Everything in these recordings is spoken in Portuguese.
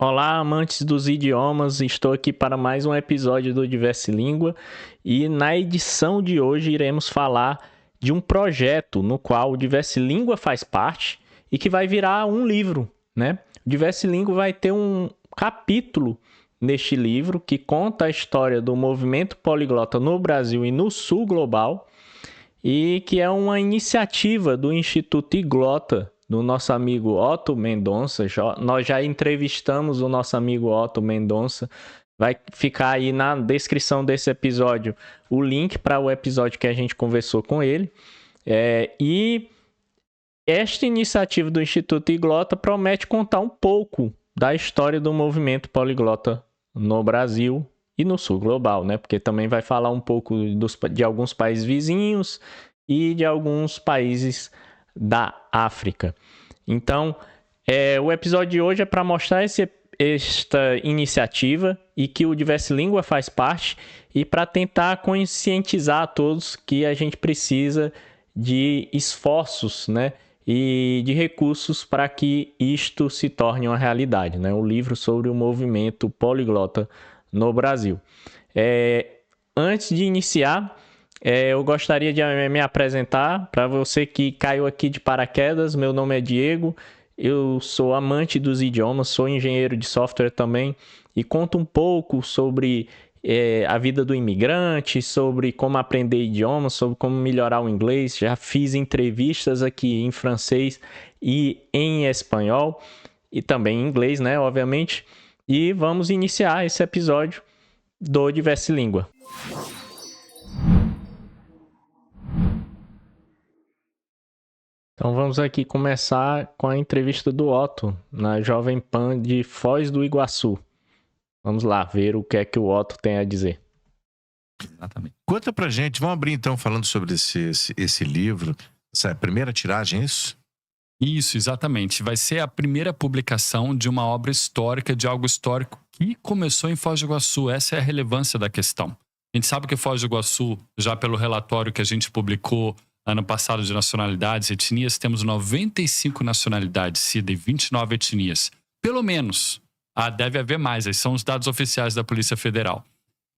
Olá, amantes dos idiomas, estou aqui para mais um episódio do Diverse Língua e na edição de hoje iremos falar de um projeto no qual o Diverse Língua faz parte e que vai virar um livro, né? O Diverse Língua vai ter um capítulo neste livro que conta a história do movimento poliglota no Brasil e no Sul Global e que é uma iniciativa do Instituto Iglota, do nosso amigo Otto Mendonça. Nós já entrevistamos o nosso amigo Otto Mendonça. Vai ficar aí na descrição desse episódio o link para o episódio que a gente conversou com ele. E esta iniciativa do Instituto Iglota promete contar um pouco da história do movimento poliglota no Brasil e no Sul Global, né? Porque também vai falar um pouco de alguns países vizinhos e de alguns países da África. Então, o episódio de hoje é para mostrar esta iniciativa e que o Diverse Língua faz parte e para tentar conscientizar a todos que a gente precisa de esforços, né? E de recursos para que isto se torne uma realidade, né? O livro sobre o movimento poliglota no Brasil. Antes de iniciar, eu gostaria de me apresentar para você que caiu aqui de paraquedas. Meu nome é Diego, eu sou amante dos idiomas, sou engenheiro de software também e conto um pouco sobre a vida do imigrante, sobre como aprender idiomas, sobre como melhorar o inglês. Já fiz entrevistas aqui em francês e em espanhol e também em inglês, né, obviamente. E vamos iniciar esse episódio do Diverse Língua. Então vamos aqui começar com a entrevista do Otto na Jovem Pan de Foz do Iguaçu. Vamos lá ver o que é que o Otto tem a dizer. Exatamente. Conta pra gente, vamos abrir então falando sobre esse livro, essa primeira tiragem, é isso? Isso, exatamente. Vai ser a primeira publicação de uma obra histórica, de algo histórico que começou em Foz do Iguaçu. Essa é a relevância da questão. A gente sabe que Foz do Iguaçu, já pelo relatório que a gente publicou ano passado de nacionalidades e etnias, temos 95 nacionalidades, CIDA, e 29 etnias. Pelo menos. Deve haver mais, esses são os dados oficiais da Polícia Federal.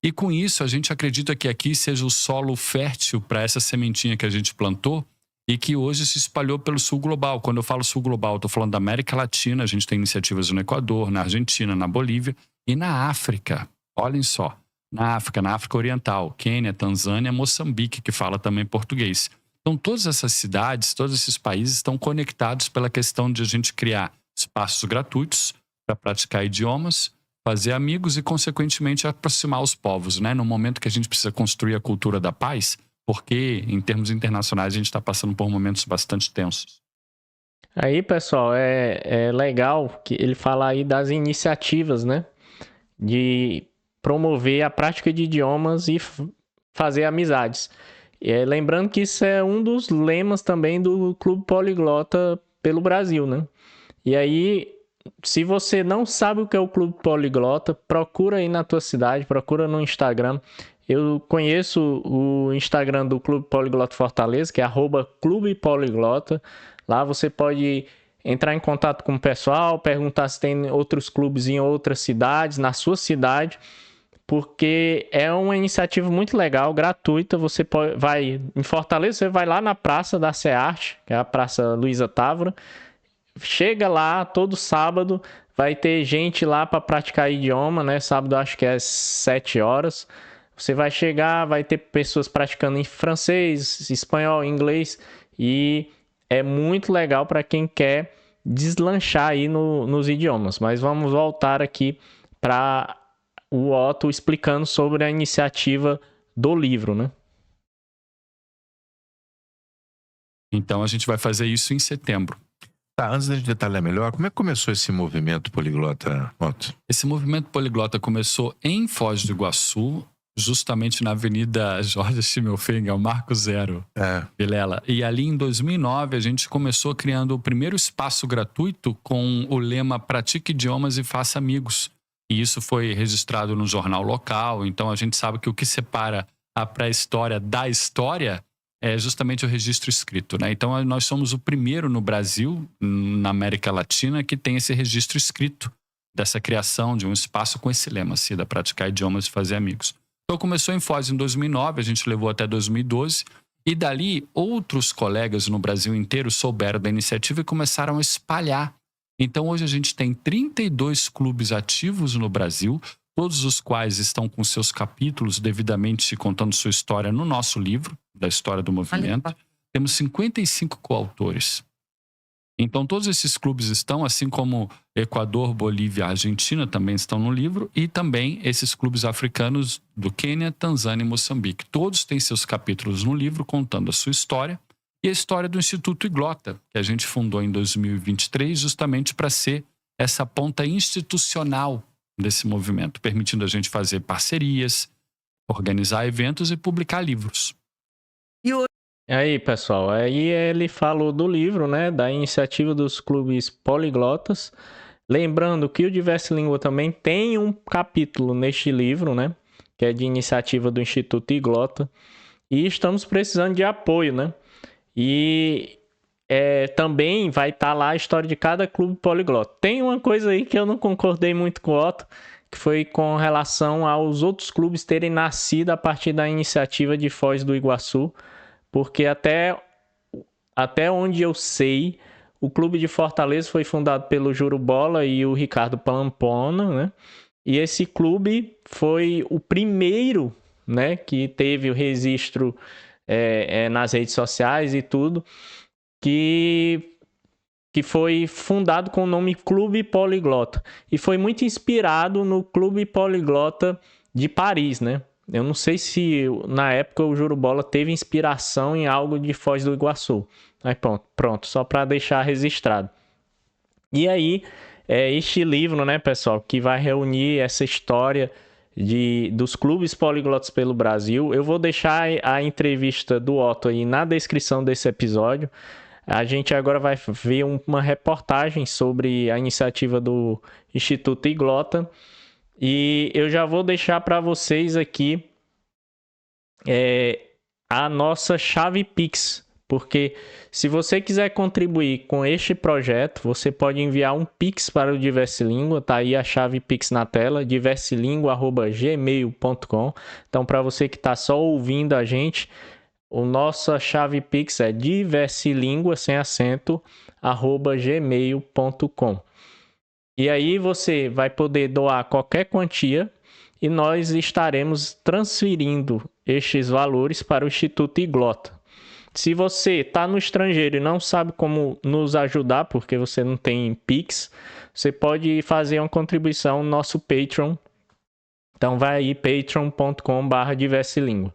E com isso, a gente acredita que aqui seja o solo fértil para essa sementinha que a gente plantou e que hoje se espalhou pelo Sul Global. Quando eu falo Sul Global, estou falando da América Latina, a gente tem iniciativas no Equador, na Argentina, na Bolívia e na África. Olhem só, na África Oriental, Quênia, Tanzânia, Moçambique, que fala também português. Então, todas essas cidades, todos esses países estão conectados pela questão de a gente criar espaços gratuitos para praticar idiomas, fazer amigos e, consequentemente, aproximar os povos, né? No momento que a gente precisa construir a cultura da paz, porque, em termos internacionais, a gente está passando por momentos bastante tensos. Aí, pessoal, é legal que ele fala aí das iniciativas, né? De promover a prática de idiomas e fazer amizades. Lembrando que isso é um dos lemas também do Clube Poliglota pelo Brasil, né? E aí, se você não sabe o que é o Clube Poliglota, procura aí na tua cidade, procura no Instagram. Eu conheço o Instagram do Clube Poliglota Fortaleza, que é @clubepoliglota. Lá você pode entrar em contato com o pessoal, perguntar se tem outros clubes em outras cidades, na sua cidade, porque é uma iniciativa muito legal, gratuita. Você vai em Fortaleza, você vai lá na Praça da SEARTE, que é a Praça Luiza Távora. Chega lá todo sábado, vai ter gente lá para praticar idioma, né? Sábado acho que é às 7 horas. Você vai chegar, vai ter pessoas praticando em francês, espanhol, inglês, e é muito legal para quem quer deslanchar aí nos idiomas. Mas vamos voltar aqui para o Otto explicando sobre a iniciativa do livro, né? Então, a gente vai fazer isso em setembro. Tá, antes da gente detalhar melhor, como é que começou esse movimento poliglota, Otto? Esse movimento poliglota começou em Foz do Iguaçu, justamente na Avenida Jorge Schimmelfingen, o Marco Zero, Vilela. E ali em 2009 a gente começou criando o primeiro espaço gratuito com o lema Pratique idiomas e faça amigos. E isso foi registrado no jornal local, então a gente sabe que o que separa a pré-história da história é justamente o registro escrito, né? Então nós somos o primeiro no Brasil, na América Latina, que tem esse registro escrito dessa criação de um espaço com esse lema, Cida, praticar idiomas e fazer amigos. Então começou em Foz em 2009, a gente levou até 2012, e dali outros colegas no Brasil inteiro souberam da iniciativa e começaram a espalhar. Então hoje a gente tem 32 clubes ativos no Brasil, todos os quais estão com seus capítulos devidamente contando sua história no nosso livro, da história do movimento. Temos 55 coautores. Então todos esses clubes estão, assim como Equador, Bolívia, Argentina também estão no livro, e também esses clubes africanos do Quênia, Tanzânia e Moçambique. Todos têm seus capítulos no livro contando a sua história e a história do Instituto Iglota, que a gente fundou em 2023 justamente para ser essa ponta institucional desse movimento, permitindo a gente fazer parcerias, organizar eventos e publicar livros. E aí, pessoal, aí ele falou do livro, né, da iniciativa dos clubes poliglotas. Lembrando que o Diversa Língua também tem um capítulo neste livro, né, que é de iniciativa do Instituto Iglota. E estamos precisando de apoio, né? E também vai estar lá a história de cada clube poliglota. Tem uma coisa aí que eu não concordei muito com o Otto, que foi com relação aos outros clubes terem nascido a partir da iniciativa de Foz do Iguaçu, porque até onde eu sei, o clube de Fortaleza foi fundado pelo Jurubola e o Ricardo Pampona, né? E esse clube foi o primeiro, né, que teve o registro nas redes sociais e tudo, que foi fundado com o nome Clube Poliglota. E foi muito inspirado no Clube Poliglota de Paris, né? Eu não sei se na época o Jurubola teve inspiração em algo de Foz do Iguaçu. Aí pronto, só para deixar registrado. E aí, este livro, né, pessoal, que vai reunir essa história dos clubes poliglotas pelo Brasil. Eu vou deixar a entrevista do Otto aí na descrição desse episódio. A gente agora vai ver uma reportagem sobre a iniciativa do Instituto Iglota. E eu já vou deixar para vocês aqui a nossa chave Pix. Porque se você quiser contribuir com este projeto, você pode enviar um Pix para o Diversilíngua. Tá aí a chave Pix na tela, diversilingua@gmail.com. Então, para você que está só ouvindo a gente, a nossa chave Pix é diversilingua, sem acento, @gmail.com. E aí você vai poder doar qualquer quantia e nós estaremos transferindo estes valores para o Instituto Iglota. Se você está no estrangeiro e não sabe como nos ajudar, porque você não tem Pix, você pode fazer uma contribuição no nosso Patreon. Então vai aí, patreon.com/diversilingua.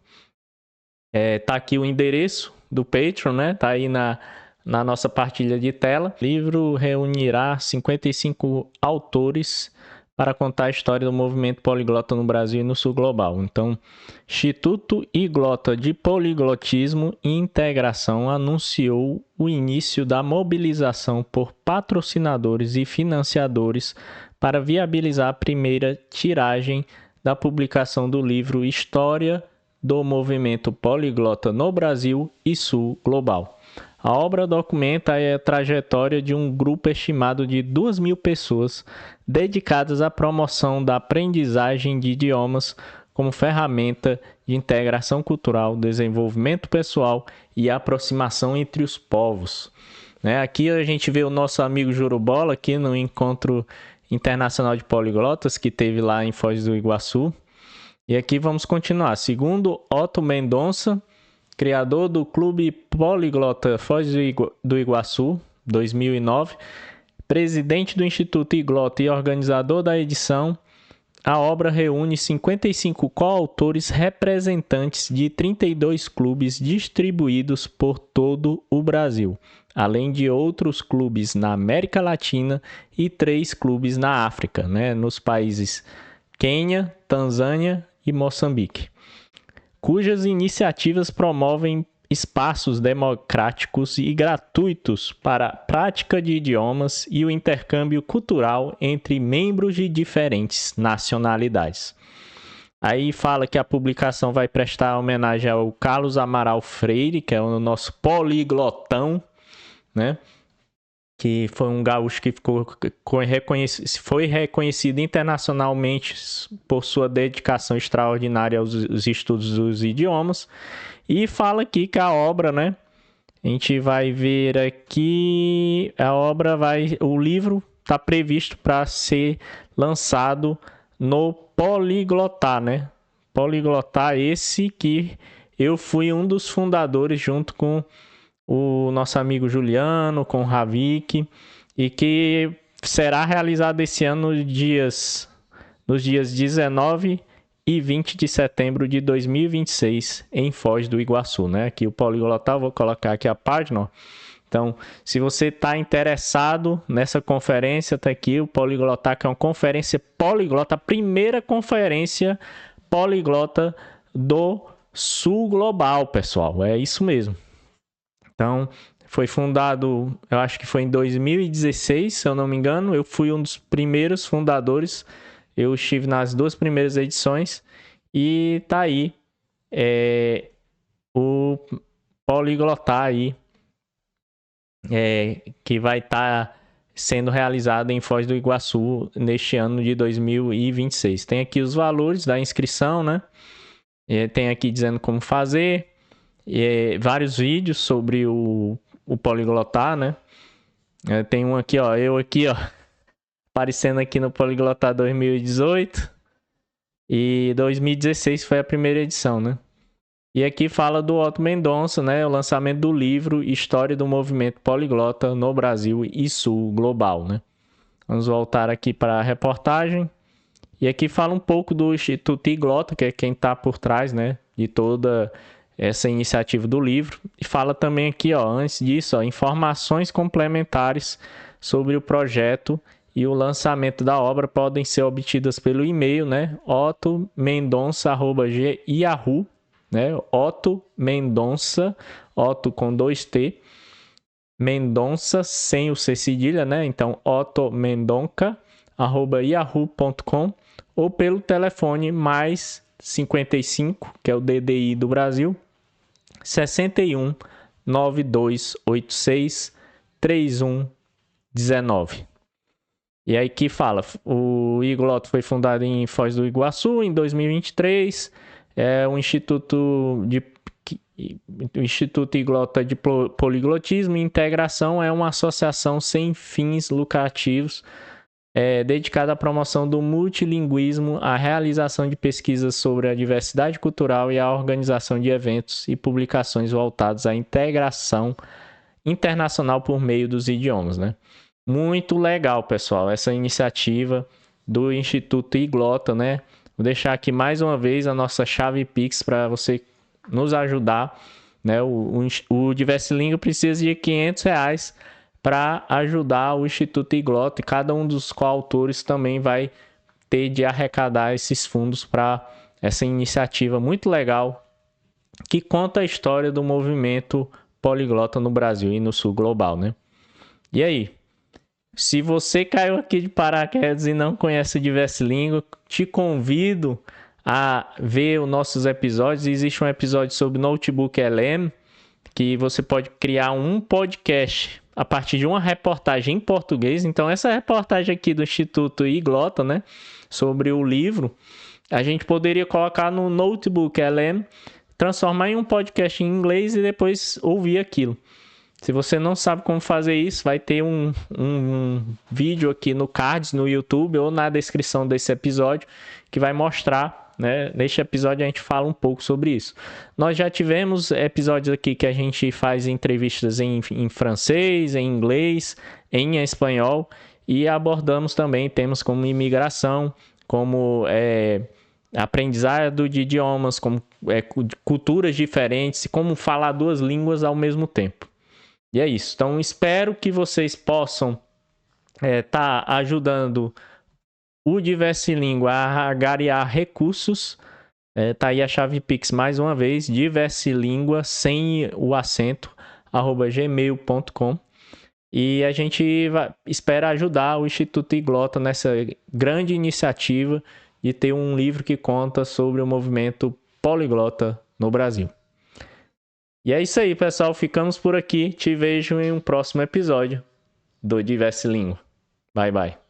Tá aqui o endereço do Patreon, né? Tá aí na nossa partilha de tela. O livro reunirá 55 autores para contar a história do movimento poliglota no Brasil e no Sul Global. Então, Instituto Iglota de Poliglotismo e Integração anunciou o início da mobilização por patrocinadores e financiadores para viabilizar a primeira tiragem da publicação do livro História do Movimento Poliglota no Brasil e Sul Global. A obra documenta a trajetória de um grupo estimado de 2.000 pessoas dedicadas à promoção da aprendizagem de idiomas como ferramenta de integração cultural, desenvolvimento pessoal e aproximação entre os povos. Aqui a gente vê o nosso amigo Jurubola aqui no Encontro Internacional de Poliglotas que teve lá em Foz do Iguaçu. E aqui vamos continuar. Segundo Otto Mendonça, criador do Clube Poliglota Foz do Iguaçu, 2009, presidente do Instituto Iglota e organizador da edição, a obra reúne 55 coautores representantes de 32 clubes distribuídos por todo o Brasil, além de outros clubes na América Latina e 3 clubes na África, nos países Quênia, Tanzânia e Moçambique, cujas iniciativas promovem espaços democráticos e gratuitos para a prática de idiomas e o intercâmbio cultural entre membros de diferentes nacionalidades. Aí fala que a publicação vai prestar homenagem ao Carlos Amaral Freire, que é o nosso poliglotão, que foi um gaúcho que foi reconhecido internacionalmente por sua dedicação extraordinária aos estudos dos idiomas. E fala aqui que a obra, né? A gente vai ver aqui, o livro está previsto para ser lançado no Poliglotar, né? Poliglotar, esse que eu fui um dos fundadores junto com o nosso amigo Juliano, com o Ravik, e que será realizado esse ano nos dias 19 e 20 de setembro de 2026 em Foz do Iguaçu, né? Aqui o Poliglotar, vou colocar aqui a página, ó. Então, se você está interessado nessa conferência, tá aqui o Poliglotar, que é uma conferência poliglota, a primeira conferência poliglota do Sul Global, pessoal. É isso mesmo. Então, foi fundado, eu acho que foi em 2016, se eu não me engano. Eu fui um dos primeiros fundadores. Eu estive nas 2 primeiras edições. E tá aí o Poliglotar aí, que vai estar sendo realizado em Foz do Iguaçu neste ano de 2026. Tem aqui os valores da inscrição, né? Tem aqui dizendo como fazer. Vários vídeos sobre o Poliglotar, né? Tem um aqui, ó. Eu aqui, ó. Aparecendo aqui no Poliglotar 2018. E 2016 foi a primeira edição, né? E aqui fala do Otto Mendonça, né? O lançamento do livro História do Movimento Poliglota no Brasil e Sul Global, né? Vamos voltar aqui para a reportagem. E aqui fala um pouco do Instituto Iglota, que é quem está por trás, né? De toda essa iniciativa do livro. E fala também aqui, ó, antes disso, ó, informações complementares sobre o projeto e o lançamento da obra podem ser obtidas pelo e-mail, né? ottomendonça@yahoo, né? Otto Mendonça, Otto com 2T, Mendonça sem o C cedilha, né? Então, ottomendonca@yahoo.com, ou pelo telefone mais 55, que é o DDI do Brasil, 61 9286 3119. E aí que fala, o Iglota foi fundado em Foz do Iguaçu em 2023, é um Instituto Iglota de Poliglotismo e Integração, é uma associação sem fins lucrativos, dedicada à promoção do multilinguismo, à realização de pesquisas sobre a diversidade cultural e à organização de eventos e publicações voltados à integração internacional por meio dos idiomas, né? Muito legal, pessoal, essa iniciativa do Instituto Iglota, né? Vou deixar aqui mais uma vez a nossa chave Pix para você nos ajudar, né? O Diversilíngua precisa de R$500 para ajudar o Instituto Iglota, e cada um dos coautores também vai ter de arrecadar esses fundos para essa iniciativa muito legal que conta a história do movimento poliglota no Brasil e no Sul Global, né? E aí? Se você caiu aqui de paraquedas e não conhece o Diversilíngua, te convido a ver os nossos episódios. Existe um episódio sobre Notebook LM, que você pode criar um podcast a partir de uma reportagem em português. Então, essa reportagem aqui do Instituto Iglota, né, sobre o livro, a gente poderia colocar no Notebook LM, transformar em um podcast em inglês e depois ouvir aquilo. Se você não sabe como fazer isso, vai ter um vídeo aqui no cards, no YouTube, ou na descrição desse episódio, que vai mostrar, né? Neste episódio a gente fala um pouco sobre isso. Nós já tivemos episódios aqui que a gente faz entrevistas em francês, em inglês, em espanhol, e abordamos também temas como imigração, como aprendizado de idiomas, como culturas diferentes, como falar 2 línguas ao mesmo tempo. E é isso. Então, espero que vocês possam estar ajudando o Diversilíngua a angariar recursos. Tá aí a chave Pix mais uma vez, Diversilíngua, sem o acento, @gmail.com. E a gente espera ajudar o Instituto Iglota nessa grande iniciativa de ter um livro que conta sobre o movimento poliglota no Brasil. E é isso aí, pessoal. Ficamos por aqui. Te vejo em um próximo episódio. do Diverse Língua. Bye, bye.